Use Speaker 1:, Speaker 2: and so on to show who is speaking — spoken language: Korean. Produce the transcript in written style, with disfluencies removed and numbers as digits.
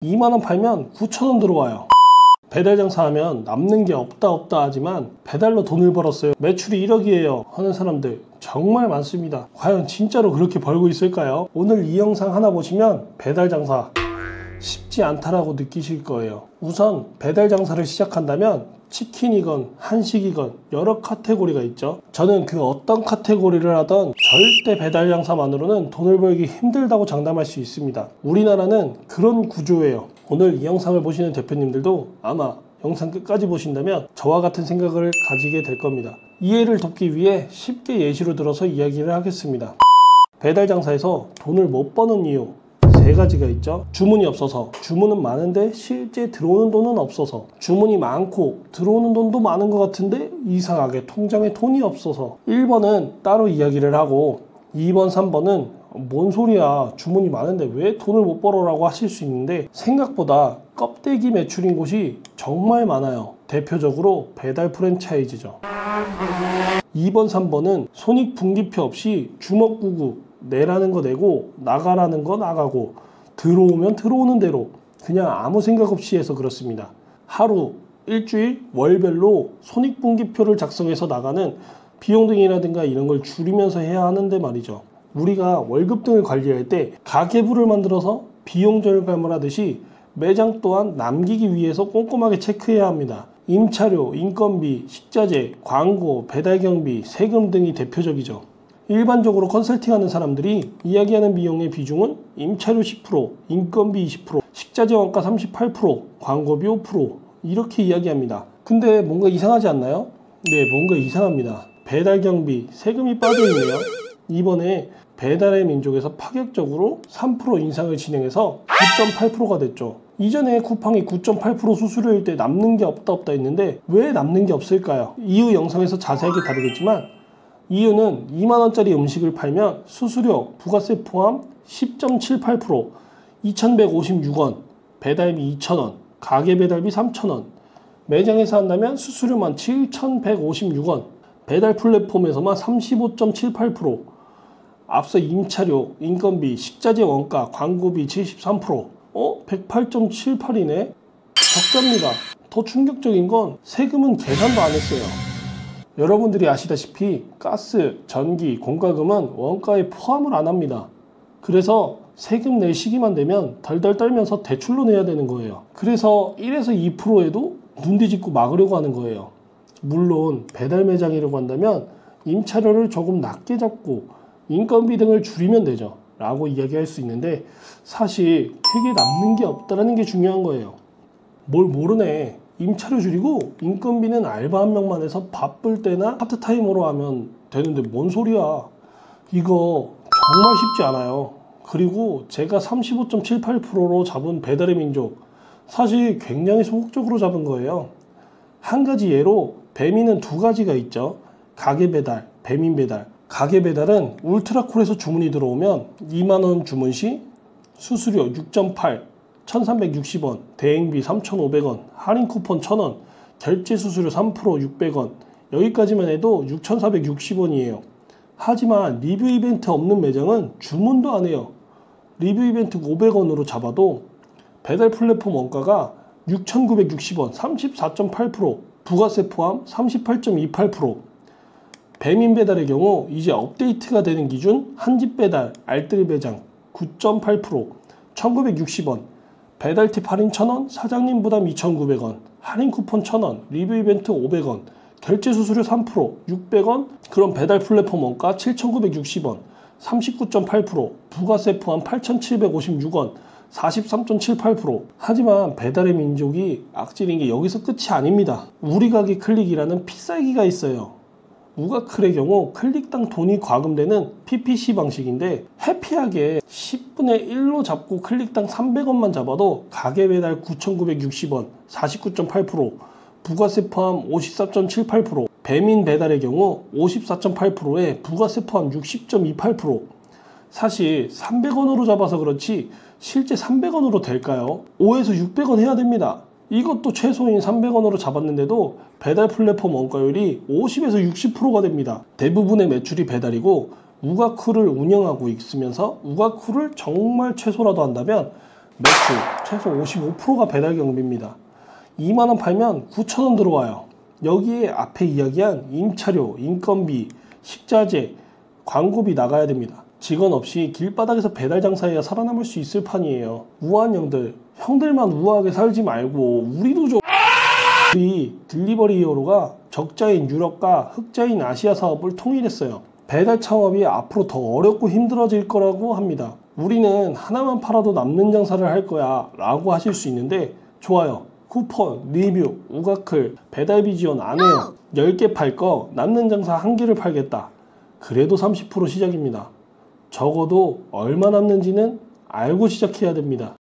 Speaker 1: 2만원 팔면 9천원 들어와요. 배달 장사하면 남는 게 없다 하지만 배달로 돈을 벌었어요. 매출이 1억이에요 하는 사람들 정말 많습니다. 과연 진짜로 그렇게 벌고 있을까요? 오늘 이 영상 하나 보시면 배달 장사 쉽지 않다라고 느끼실 거예요. 우선 배달 장사를 시작한다면 치킨이건 한식이건 여러 카테고리가 있죠. 저는 그 어떤 카테고리를 하던 절대 배달 장사만으로는 돈을 벌기 힘들다고 장담할 수 있습니다. 우리나라는 그런 구조예요. 오늘 이 영상을 보시는 대표님들도 아마 영상 끝까지 보신다면 저와 같은 생각을 가지게 될 겁니다. 이해를 돕기 위해 쉽게 예시로 들어서 이야기를 하겠습니다. 배달 장사에서 돈을 못 버는 이유 세 가지가 있죠. 주문이 없어서, 주문은 많은데 실제 들어오는 돈은 없어서, 주문이 많고 들어오는 돈도 많은 것 같은데 이상하게 통장에 돈이 없어서. 1번은 따로 이야기를 하고 2번, 3번은 뭔 소리야, 주문이 많은데 왜 돈을 못 벌어 라고 하실 수 있는데 생각보다 껍데기 매출인 곳이 정말 많아요. 대표적으로 배달 프랜차이즈죠. 2번, 3번은 손익분기표 없이 주먹구구 내라는 거 내고 나가라는 거 나가고 들어오면 들어오는 대로 그냥 아무 생각 없이 해서 그렇습니다. 하루, 일주일, 월별로 손익분기표를 작성해서 나가는 비용 등이라든가 이런 걸 줄이면서 해야 하는데 말이죠. 우리가 월급 등을 관리할 때 가계부를 만들어서 비용 절감을 하듯이 매장 또한 남기기 위해서 꼼꼼하게 체크해야 합니다. 임차료, 인건비, 식자재, 광고, 배달경비, 세금 등이 대표적이죠. 일반적으로 컨설팅하는 사람들이 이야기하는 비용의 비중은 임차료 10%, 인건비 20%, 식자재 원가 38%, 광고비 5% 이렇게 이야기합니다. 근데 뭔가 이상하지 않나요? 네, 뭔가 이상합니다. 배달경비, 세금이 빠져있네요. 이번에 배달의 민족에서 파격적으로 3% 인상을 진행해서 9.8%가 됐죠. 이전에 쿠팡이 9.8% 수수료일 때 남는 게 없다 했는데 왜 남는 게 없을까요? 이후 영상에서 자세하게 다루겠지만 이유는 2만원짜리 음식을 팔면 수수료, 부가세 포함 10.78%, 2,156원, 배달비 2,000원, 가게배달비 3,000원, 매장에서 한다면 수수료만 7,156원, 배달 플랫폼에서만 35.78%, 앞서 임차료, 인건비, 식자재 원가, 광고비 73%, 108.78이네? 적자입니다. 더 충격적인 건 세금은 계산도 안 했어요. 여러분들이 아시다시피 가스, 전기, 공과금은 원가에 포함을 안 합니다. 그래서 세금 낼 시기만 되면 덜덜 떨면서 대출로 내야 되는 거예요. 그래서 1에서 2%에도 눈 뒤집고 막으려고 하는 거예요. 물론 배달 매장이라고 한다면 임차료를 조금 낮게 잡고 인건비 등을 줄이면 되죠 라고 이야기할 수 있는데 사실 크게 남는 게 없다는 게 중요한 거예요. 뭘 모르네. 임차료 줄이고 인건비는 알바 한 명만 해서 바쁠 때나 파트타임으로 하면 되는데 뭔 소리야. 이거 정말 쉽지 않아요. 그리고 제가 35.78%로 잡은 배달의 민족 사실 굉장히 소극적으로 잡은 거예요. 한 가지 예로 배민은 두 가지가 있죠. 가게배달, 배민배달. 가게배달은 울트라콜에서 주문이 들어오면 2만원 주문 시 수수료 6.8 1,360원, 대행비 3,500원, 할인 쿠폰 1,000원, 결제 수수료 3% 600원, 여기까지만 해도 6,460원이에요. 하지만 리뷰 이벤트 없는 매장은 주문도 안 해요. 리뷰 이벤트 500원으로 잡아도 배달 플랫폼 원가가 6,960원, 34.8%, 부가세 포함 38.28%. 배민 배달의 경우 이제 업데이트가 되는 기준 한집 배달, 알뜰 배장 9.8%, 1,960원, 배달팁 할인 1,000원, 사장님 부담 2,900원, 할인 쿠폰 1,000원, 리뷰 이벤트 500원, 결제 수수료 3% 600원, 그럼 배달 플랫폼 원가 7,960원, 39.8%, 부가세 포함 8,756원, 43.78%. 하지만 배달의 민족이 악질인 게 여기서 끝이 아닙니다. 우리 가게 클릭이라는 필살기가 있어요. 우가클의 경우 클릭당 돈이 과금되는 PPC 방식인데 해피하게 10분의 1로 잡고 클릭당 300원만 잡아도 가게배달 9,960원 49.8%, 부가세 포함 54.78%, 배민 배달의 경우 54.8%에 부가세 포함 60.28%. 사실 300원으로 잡아서 그렇지 실제 300원으로 될까요? 5에서 600원 해야 됩니다. 이것도 최소인 300원으로 잡았는데도 배달 플랫폼 원가율이 50에서 60%가 됩니다. 대부분의 매출이 배달이고 우가쿠를 운영하고 있으면서 우가쿠를 정말 최소라도 한다면 매출 최소 55%가 배달 경비입니다. 2만원 팔면 9천원 들어와요. 여기에 앞에 이야기한 임차료, 인건비, 식자재, 광고비 나가야 됩니다. 직원 없이 길바닥에서 배달 장사해야 살아남을 수 있을 판이에요. 우아한 형들만 우아하게 살지 말고 우리도 좀. 우리 딜리버리 히어로가 적자인 유럽과 흑자인 아시아 사업을 통일했어요. 배달 창업이 앞으로 더 어렵고 힘들어질 거라고 합니다. 우리는 하나만 팔아도 남는 장사를 할 거야 라고 하실 수 있는데, 좋아요, 쿠폰, 리뷰, 우가클, 배달비 지원 안 해요. 10개 팔 거 남는 장사 1개를 팔겠다. 그래도 30% 시작입니다. 적어도 얼마 남는지는 알고 시작해야 됩니다.